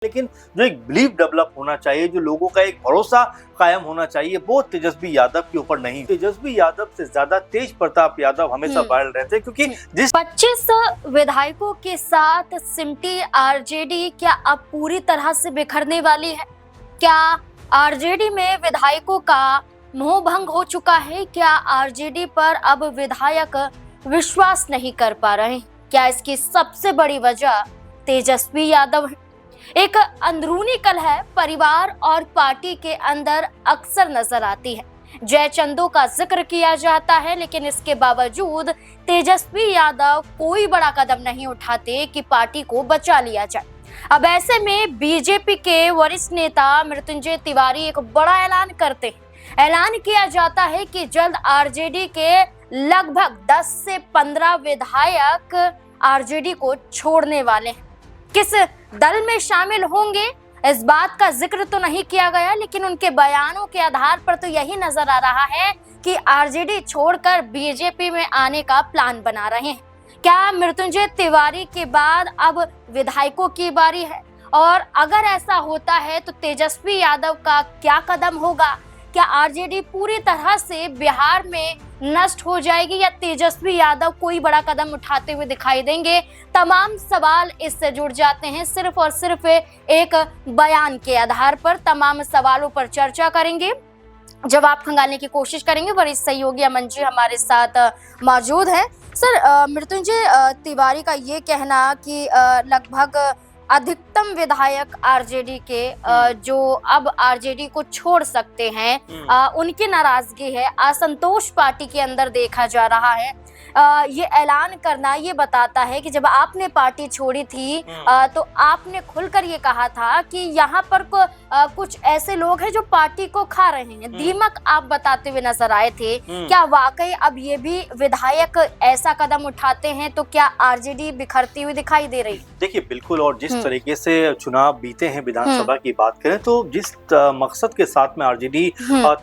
लेकिन जो एक बिलीव डेवलप होना चाहिए, जो लोगों का एक भरोसा कायम होना चाहिए, वो तेजस्वी यादव के ऊपर नहीं। तेजस्वी यादव से ज्यादा तेज प्रताप यादव हमेशा वायरल रहते हैं, क्योंकि जिस 25 विधायकों के साथ सिमटी आरजेडी क्या अब पूरी तरह से बिखरने वाली है? क्या आरजेडी में विधायकों का मोह भंग हो चुका है? क्या आरजेडी पर अब विधायक विश्वास नहीं कर पा रहे हैं? क्या इसकी सबसे बड़ी वजह तेजस्वी यादव है? एक अंदरूनी कलह परिवार और पार्टी के अंदर अक्सर नजर आती है। जयचंदो का जिक्र किया जाता है, लेकिन इसके बावजूद तेजस्वी यादव कोई बड़ा कदम नहीं उठाते कि पार्टी को बचा लिया जाए। अब ऐसे में बीजेपी के वरिष्ठ नेता मृत्युंजय तिवारी एक बड़ा ऐलान करते हैं। ऐलान किया जाता है कि जल्द आरजेडी के लगभग 10 से 15 विधायक आरजेडी को छोड़ने वाले हैं। किस दल में शामिल होंगे इस बात का जिक्र तो नहीं किया गया, लेकिन उनके बयानों के आधार पर तो यही नजर आ रहा है कि आरजेडी छोड़कर बीजेपी में आने का प्लान बना रहे हैं। क्या मृत्युंजय तिवारी के बाद अब विधायकों की बारी है? और अगर ऐसा होता है तो तेजस्वी यादव का क्या कदम होगा? क्या आरजेडी पूरी तरह से बिहार में नष्ट हो जाएगी या तेजस्वी यादव कोई बड़ा कदम उठाते हुए दिखाई देंगे? तमाम सवाल इससे जुड़ जाते हैं। सिर्फ और सिर्फ एक बयान के आधार पर तमाम सवालों पर चर्चा करेंगे, जवाब खंगालने की कोशिश करेंगे। वरिष्ठ सहयोगी अमन जी हमारे साथ मौजूद हैं। सर, मृत्युंजय तिवारी का ये कहना कि लगभग अधिकतम विधायक आरजेडी के जो अब आरजेडी को छोड़ सकते हैं, उनकी नाराजगी है, असंतोष पार्टी के अंदर देखा जा रहा है। ये ऐलान करना ये बताता है कि जब आपने पार्टी छोड़ी थी तो आपने खुलकर ये कहा था कि यहाँ पर कुछ ऐसे लोग हैं जो पार्टी को खा रहे हैं, दीमक आप बताते हुए नजर आए थे। क्या वाकई अब ये भी विधायक ऐसा कदम उठाते हैं तो क्या आरजेडी बिखरती हुई दिखाई दे रही है? देखिए, बिल्कुल। और जिस तरीके से चुनाव बीते हैं, विधानसभा की बात करें तो जिस मकसद के साथ में आरजेडी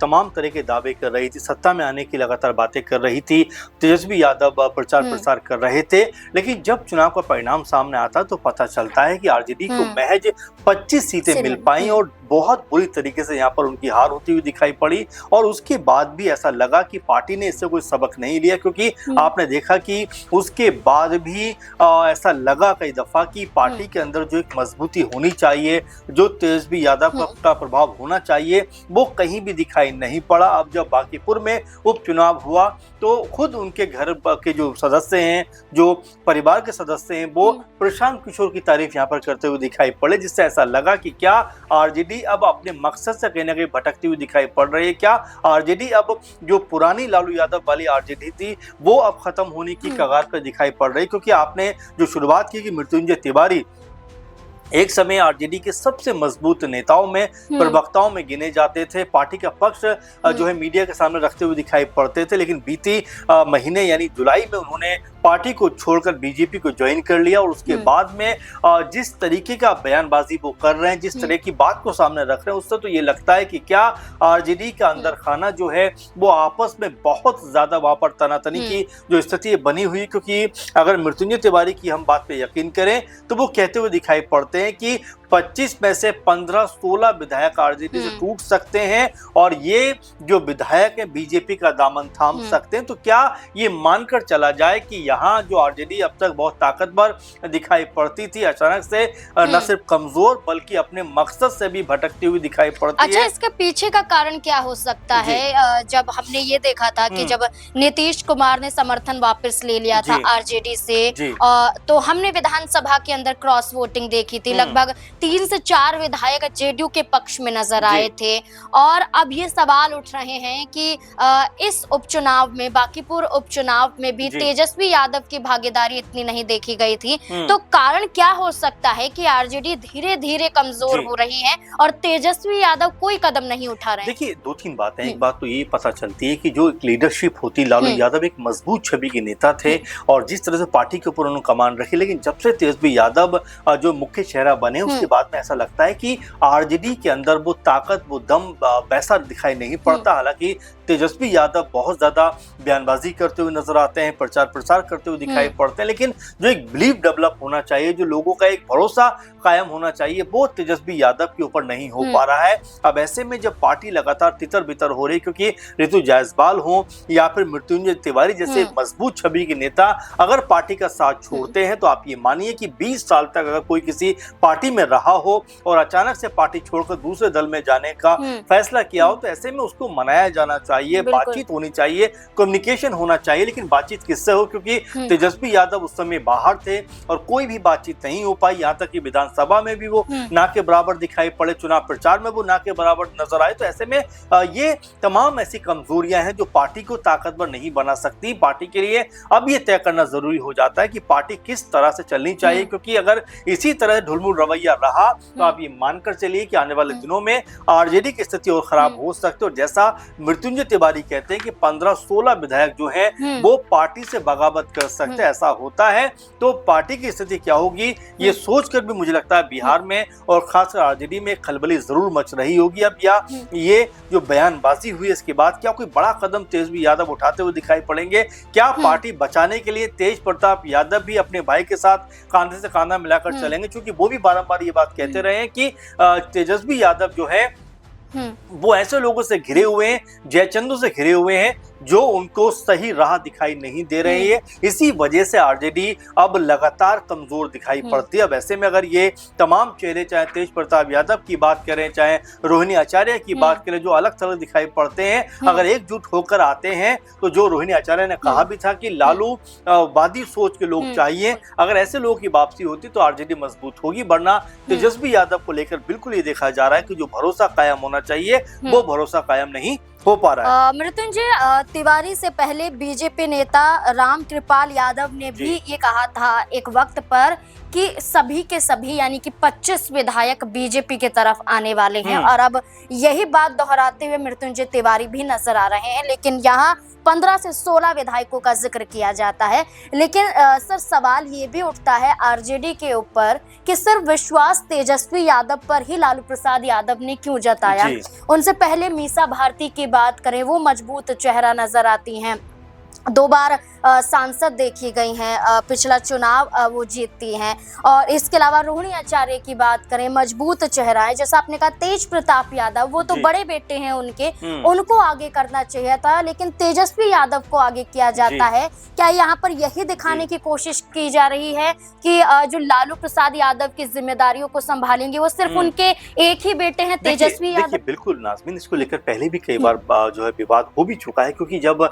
तमाम तरह के दावे कर रही थी, सत्ता में आने की लगातार बातें कर रही थी, तेजस्वी यादव प्रचार प्रसार कर रहे थे, लेकिन जब चुनाव का परिणाम सामने आता तो पता चलता है कि आरजेडी को महज 25 सीटें मिल पाई और बहुत बुरी तरीके से यहाँ पर उनकी हार होती हुई दिखाई पड़ी। और उसके बाद भी ऐसा लगा कि पार्टी ने इससे कोई सबक नहीं लिया, क्योंकि आपने देखा कि उसके बाद भी ऐसा लगा कई दफा कि पार्टी के अंदर जो एक मजबूती होनी चाहिए, जो तेजस्वी यादव का प्रभाव होना चाहिए, वो कहीं भी दिखाई नहीं पड़ा। अब जब बांकीपुर में उपचुनाव हुआ तो खुद उनके घर के जो सदस्य हैं, जो परिवार के सदस्य हैं, वो प्रशांत किशोर की तारीफ यहाँ पर करते हुए दिखाई पड़े, जिससे ऐसा लगा कि क्या आरजेडी अब अपने मकसद से कहीं ना कहीं भटकती हुई दिखाई पड़ रही है। क्या आरजेडी अब जो पुरानी लालू यादव वाली आरजेडी थी वो अब खत्म होने की कगार पर दिखाई पड़ रही? क्योंकि आपने जो शुरुआत की कि मृत्युंजय तिवारी एक समय आरजेडी के सबसे मजबूत नेताओं में, प्रवक्ताओं में गिने जाते थे, पार्टी का पक्ष जो है मीडिया के सामने रखते हुए दिखाई पड़ते थे, लेकिन बीती महीने यानी जुलाई में उन्होंने पार्टी को छोड़कर बीजेपी को ज्वाइन कर लिया। और उसके बाद में जिस तरीके का बयानबाजी वो कर रहे हैं, जिस तरह की बात को सामने रख रहे हैं, उससे तो ये लगता है कि क्या आरजेडी का अंदर खाना जो है वो आपस में बहुत ज्यादा वहां पर तनातनी की जो स्थिति बनी हुई। क्योंकि अगर मृत्युंजय तिवारी की हम बात पे यकीन करें तो वो कहते हुए दिखाई पड़ते हैं कि 25 में से 15-16 विधायक आरजेडी से टूट सकते हैं और ये जो विधायक है बीजेपी का दामन थाम सकते हैं। तो क्या ये मानकर चला जाए कि यहाँ जो आरजेडी अब तक बहुत ताकतवर दिखाई पड़ती थी, अचानक से न सिर्फ कमजोर बल्कि अपने मकसद से भी भटकती हुई दिखाई पड़ती है? अच्छा, इसके पीछे का कारण क्या हो सकता है? जब हमने ये देखा था कि जब नीतीश कुमार ने समर्थन वापस ले लिया था आरजेडी से, तो हमने विधानसभा के अंदर क्रॉस वोटिंग देखी थी। लगभग 3 से 4 विधायक जेडीयू के पक्ष में नजर आए थे। और अब ये सवाल उठ रहे हैं कि इस उपचुनाव में, बांकीपुर उपचुनाव में भी तेजस्वी यादव की भागीदारी इतनी नहीं देखी गई थी। तो कारण क्या हो सकता है कि आरजेडी धीरे धीरे कमजोर हो रही है और तेजस्वी यादव कोई कदम नहीं उठा रहे हैं? देखिए, 2-3 बातें। एक बात तो ये पता चलती है कि जो एक लीडरशिप होती, लालू यादव एक मजबूत छवि के नेता थे और जिस तरह से पार्टी के ऊपर उन्होंने कमान रखी, लेकिन जब से तेजस्वी यादव जो मुख्य चेहरा बने उसके बाद में ऐसा लगता है कि आरजेडी के अंदर वो ताकत, वो दम वैसा दिखाई नहीं पड़ता। हालांकि तेजस्वी यादव बहुत ज्यादा बयानबाजी करते हुए नजर आते हैं, प्रचार प्रसार करते हुए दिखाई पड़ते हैं, लेकिन जो एक बिलीव डेवलप होना चाहिए, जो लोगों का एक भरोसा कायम होना चाहिए वो तेजस्वी यादव के ऊपर नहीं हो पा रहा है। अब ऐसे में जब पार्टी लगातार तितर बितर हो रही, क्योंकि ऋतु जायसवाल हो या फिर मृत्युंजय तिवारी जैसे मजबूत छवि के नेता अगर पार्टी का साथ छोड़ते हैं तो आप ये मानिए कि 20 साल तक अगर कोई किसी पार्टी में रहा हो और अचानक से पार्टी छोड़कर दूसरे दल में जाने का फैसला किया हो तो ऐसे में उसको मनाया जाना चाहिए, बातचीत होनी चाहिए, कम्युनिकेशन होना चाहिए। लेकिन बातचीत किससे हो, क्योंकि तेजस्वी यादव उस समय बाहर थे और कोई भी बातचीत नहीं हो पाई। यहाँ तक कि विधानसभा में भी वो ना के बराबर दिखाई पड़े, चुनाव प्रचार में वो ना के बराबर नजर आए। तो ऐसे में ये तमाम ऐसी कमजोरियां हैं जो पार्टी को ताकतवर नहीं बना सकती। पार्टी के लिए अब ये तय करना जरूरी हो जाता है कि पार्टी किस तरह से चलनी चाहिए, क्योंकि अगर इसी तरह ढुलमुल रवैया रहा तो आप ये मानकर चलिए कि आने वाले दिनों में आरजेडी की स्थिति और खराब हो सकती है। और जैसा मृत्युंजय तिवारी कहते हैं कि 15-16 विधायक जो हैं वो पार्टी से बगावत कर सकते हैं। ऐसा होता है तो पार्टी की स्थिति क्या होगी ये सोचकर भी मुझे लगता है बिहार में और खासकर आरजेडी में खलबली जरूर मच रही होगी। अब या ये जो बयानबाजी हुई इसके बाद क्या कोई बड़ा कदम तेजस्वी यादव उठाते हुए दिखाई पड़ेंगे? क्या पार्टी बचाने के लिए तेज प्रताप यादव भी अपने भाई के साथ कांधे से कांधा मिलाकर चलेंगे? क्योंकि वो भी बारंबार ये बात कहते रहे हैं कि तेजस्वी यादव जो है वो ऐसे लोगों से घिरे हुए हैं, जयचंदू से घिरे हुए हैं जो उनको सही राह दिखाई नहीं दे रही है। इसी वजह से आरजेडी अब लगातार कमजोर दिखाई पड़ती है। अब ऐसे में अगर ये तमाम चेहरे, चाहे तेज प्रताप यादव की बात करें, चाहे रोहिणी आचार्य की बात करें, जो अलग थलग दिखाई पड़ते हैं, अगर एकजुट होकर आते हैं तो जो रोहिणी आचार्य ने कहा भी था कि लालू वादी सोच के लोग चाहिए, अगर ऐसे लोगों की वापसी होती तो आरजेडी मजबूत होगी। वरना तेजस्वी यादव को लेकर बिल्कुल ये देखा जा रहा है कि जो भरोसा कायम होना चाहिए वो भरोसा कायम नहीं हो पा रहा है। मृत्युंजय तिवारी से पहले बीजेपी नेता राम कृपाल यादव ने भी ये कहा था एक वक्त पर कि सभी के सभी यानी कि 25 विधायक बीजेपी के तरफ आने वाले हैं, और अब यही बात दोहराते हुए मृत्युंजय तिवारी भी नजर आ रहे हैं। लेकिन यहाँ 15 से 16 विधायकों का जिक्र किया जाता है। लेकिन सर सवाल ये भी उठता है आरजेडी के ऊपर कि सिर्फ विश्वास तेजस्वी यादव पर ही लालू प्रसाद यादव ने क्यों जताया? उनसे पहले मीसा भारती की बात करें, वो मजबूत चेहरा नजर आती हैं, 2 बार सांसद देखी गई हैं, पिछला चुनाव वो जीतती हैं। और इसके अलावा रोहिणी आचार्य की बात करें, मजबूत चेहरा है। जैसा आपने कहा तेज प्रताप यादव, वो तो बड़े बेटे हैं उनके, उनको आगे करना चाहिए था, लेकिन तेजस्वी यादव को आगे किया जाता है। क्या यहाँ पर यही दिखाने की कोशिश की जा रही है कि जो लालू प्रसाद यादव की जिम्मेदारियों को संभालेंगे वो सिर्फ उनके एक ही बेटे हैं तेजस्वी यादव? बिल्कुल नाज़मीन, इसको लेकर पहले भी कई बार जो है विवाद हो भी चुका है, क्योंकि जब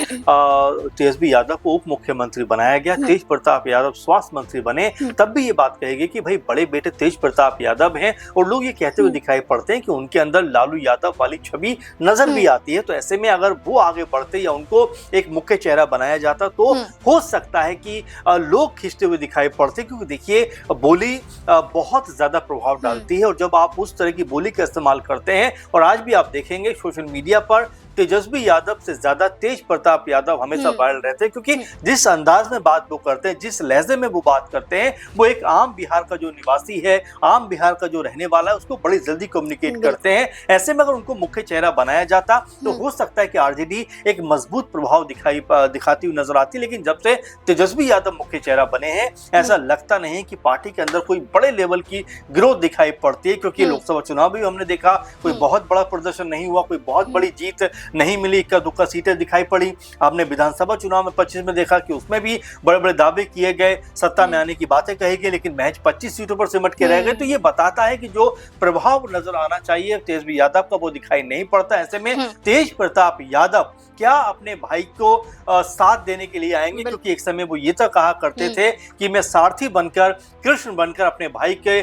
तेजस्वी यादव को उप मुख्यमंत्री बनाया गया, तेज प्रताप यादव स्वास्थ्य मंत्री बने, तब भी ये बात कही गई कि भाई बड़े बेटे तेज प्रताप यादव हैं, और लोग ये कहते हुए दिखाई पड़ते हैं कि उनके अंदर लालू यादव वाली छवि नजर भी आती है। तो ऐसे में अगर वो आगे बढ़ते या उनको एक मुख्य चेहरा बनाया जाता तो हो सकता है कि लोग खींचते हुए दिखाई पड़ते, क्योंकि देखिए बोली बहुत ज्यादा प्रभाव डालती है, और जब आप उस तरह की बोली का इस्तेमाल करते हैं, और आज भी आप देखेंगे सोशल मीडिया पर तेजस्वी यादव से ज्यादा तेज प्रताप यादव हमेशा वायरल रहते हैं, क्योंकि जिस अंदाज में बात वो करते हैं, जिस लहजे में वो बात करते हैं, वो एक आम बिहार का जो निवासी है, आम बिहार का जो रहने वाला है, उसको बड़ी जल्दी कम्युनिकेट करते हैं। ऐसे में अगर उनको मुख्य चेहरा बनाया जाता तो हो सकता है कि आरजेडी एक मजबूत प्रभाव दिखाती हुई नजर आती। लेकिन जब से तेजस्वी यादव मुख्य चेहरा बने हैं, ऐसा लगता नहीं कि पार्टी के अंदर कोई बड़े लेवल की ग्रोथ दिखाई पड़ती है, क्योंकि लोकसभा चुनाव भी हमने देखा कोई बहुत बड़ा प्रदर्शन नहीं हुआ, कोई बहुत बड़ी जीत नहीं मिली, इक्का दुक्का सीटें दिखाई पड़ी। आपने विधानसभा चुनाव में 25 में देखा कि उसमें भी बड़े बड़े दावे किए गए, सत्ता में आने की बातें कही गई, लेकिन महज 25 सीटों पर सिमट के रह गए। तो ये बताता है कि जो प्रभाव नजर आना चाहिए तेजस्वी यादव का वो दिखाई नहीं पड़ता। ऐसे में तेज प्रताप यादव क्या अपने भाई को साथ देने के लिए आएंगे? क्योंकि एक समय वो ये तो कहा करते थे कि मैं सारथी बनकर, कृष्ण बनकर अपने भाई के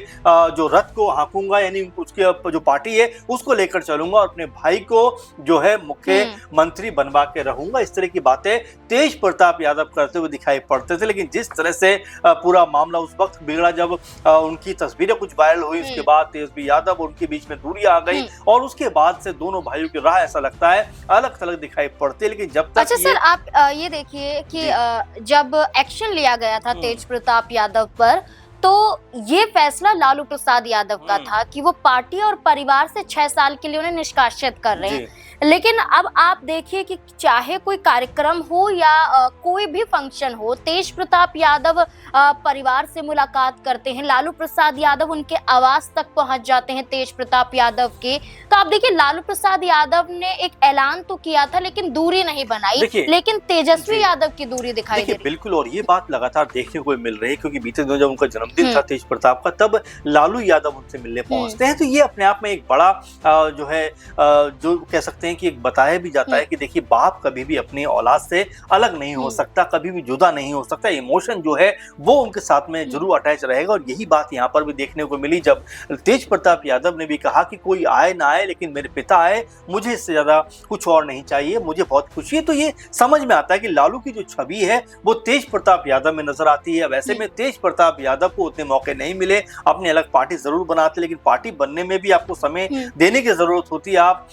जो रथ को हाँकूंगा, यानी उसके जो पार्टी है उसको लेकर चलूंगा, और अपने भाई को जो है मुख्य मंत्री बनवा के रहूंगा। इस तरह की बातें तेज प्रताप यादव करते हुए दिखाई पड़ते थे। लेकिन जिस तरह से पूरा मामला उस वक्त बिगड़ा जब उनकी तस्वीरें कुछ वायरल हुई, उसके बाद तेजस्वी यादव और उनके बीच में दूरी आ गई, और उसके बाद से दोनों भाइयों की राह ऐसा लगता है अलग थलग दिखाई पड़ती है। लेकिन जब तक अच्छा सर, आप ये देखिए कि जब एक्शन लिया गया था तेज प्रताप यादव पर, तो ये फैसला लालू प्रसाद यादव का था कि वो पार्टी और परिवार से 6 साल के लिए उन्हें निष्कासित कर रहे हैं। लेकिन अब आप देखिए कि चाहे कोई कार्यक्रम हो या कोई भी फंक्शन हो, तेज प्रताप यादव परिवार से मुलाकात करते हैं, लालू प्रसाद यादव उनके आवास तक पहुंच जाते हैं तेज प्रताप यादव के। तो आप देखिए लालू प्रसाद यादव ने एक ऐलान तो किया था लेकिन दूरी नहीं बनाई, लेकिन तेजस्वी यादव की दूरी दिखाई दे रही। बिल्कुल, और ये बात लगातार देखने को मिल रही है क्योंकि बीते दिनों जब उनका जन्मदिन था तेज प्रताप का, तब लालू यादव उनसे मिलने पहुंचते हैं। तो ये अपने आप में एक बड़ा जो है जो कह सकते हैं कि एक बताया भी जाता है कि देखिए बाप कभी भी अपनी औलाद से अलग नहीं हो सकता, कभी भी जुदा नहीं हो सकता। इमोशन जो है वो उनके साथ में जरूर अटैच रहेगा, और यही बात यहाँ पर भी देखने को मिली जब तेज प्रताप यादव ने भी कहा कि कोई आए ना आए लेकिन मेरे पिता आए, मुझे इससे ज्यादा कुछ और नहीं चाहिए, मुझे बहुत खुशी है। तो ये समझ में आता है कि लालू की जो छवि है वो तेज प्रताप यादव में नजर आती है। वैसे में तेज प्रताप यादव को उतने मौके नहीं मिले, अपनी अलग पार्टी जरूर बनाते, लेकिन पार्टी बनने में भी आपको समय देने की जरूरत होती है। आप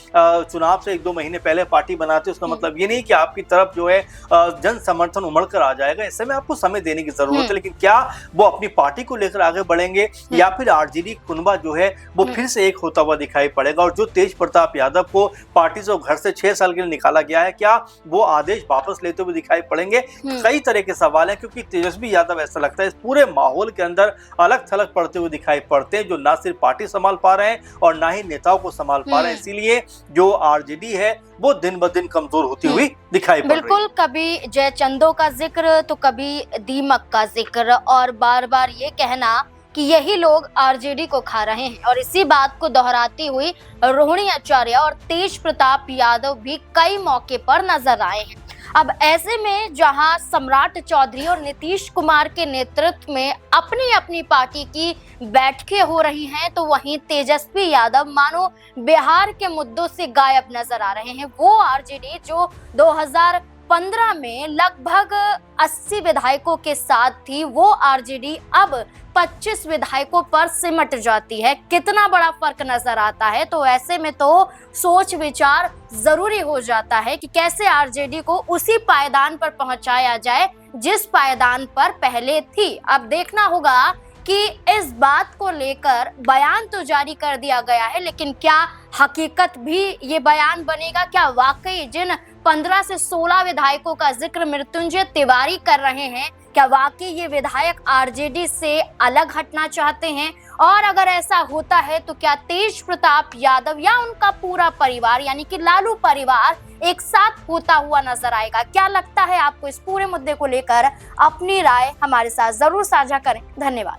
चुनाव से 1-2 महीने पहले पार्टी बनाते, उसका मतलब ये नहीं कि आपकी तरफ जो है जन समर्थन उमड़ कर आ जाएगा। ऐसे में आपको समय देने की जरूरत है, लेकिन क्या वो अपनी पार्टी को लेकर आगे बढ़ेंगे या फिर आरजेडी कुनबा जो है वो फिर से एक होता हुआ दिखाई पड़ेगा। और जो तेज प्रताप यादव को पार्टी से घर से 6 साल के लिए निकाला गया है, क्या वो आदेश वापस लेते हुए दिखाई पड़ेंगे? कई तरह के सवाल हैं, क्योंकि तेजस्वी यादव ऐसा लगता है इस पूरे माहौल के अंदर अलग थलग पड़ते हुए दिखाई पड़ते हैं, जो ना सिर्फ पार्टी संभाल पा रहे हैं और ना ही नेताओं को संभाल पा रहे हैं। इसीलिए जो आरजेडी है वो दिन ब दिन कमजोर होती हुई दिखाई पड़ रही है। बिल्कुल, कभी जयचंदो का जिक्र तो कभी दीमक का जिक्र, और बार बार ये कहना कि यही लोग आरजेडी को खा रहे हैं। और इसी बात को दोहराती हुई रोहिणी आचार्य और तेज प्रताप यादव भी कई मौके पर नजर आए हैं। अब ऐसे में जहां सम्राट चौधरी और नीतीश कुमार के नेतृत्व में अपनी अपनी पार्टी की बैठकें हो रही हैं, तो वहीं तेजस्वी यादव मानो बिहार के मुद्दों से गायब नजर आ रहे हैं। वो आरजेडी जो 2015 में लगभग 80 विधायकों के साथ थी, वो आरजेडी अब 25 विधायकों पर सिमट जाती है। कितना बड़ा फर्क नजर आता है। तो ऐसे में तो सोच विचार जरूरी हो जाता है कि कैसे आरजेडी को उसी पायदान पर पहुंचाया जाए जिस पायदान पर पहले थी। अब देखना होगा कि इस बात को लेकर बयान तो जारी कर दिया गया है, लेकिन क्या हकीकत भी ये बयान बनेगा? क्या वाकई जिन 15 से 16 विधायकों का जिक्र मृत्युंजय तिवारी कर रहे हैं, क्या वाकई ये विधायक आरजेडी से अलग हटना चाहते हैं? और अगर ऐसा होता है तो क्या तेज प्रताप यादव या उनका पूरा परिवार यानी कि लालू परिवार एक साथ होता हुआ नजर आएगा? क्या लगता है आपको? इस पूरे मुद्दे को लेकर अपनी राय हमारे साथ जरूर साझा करें। धन्यवाद।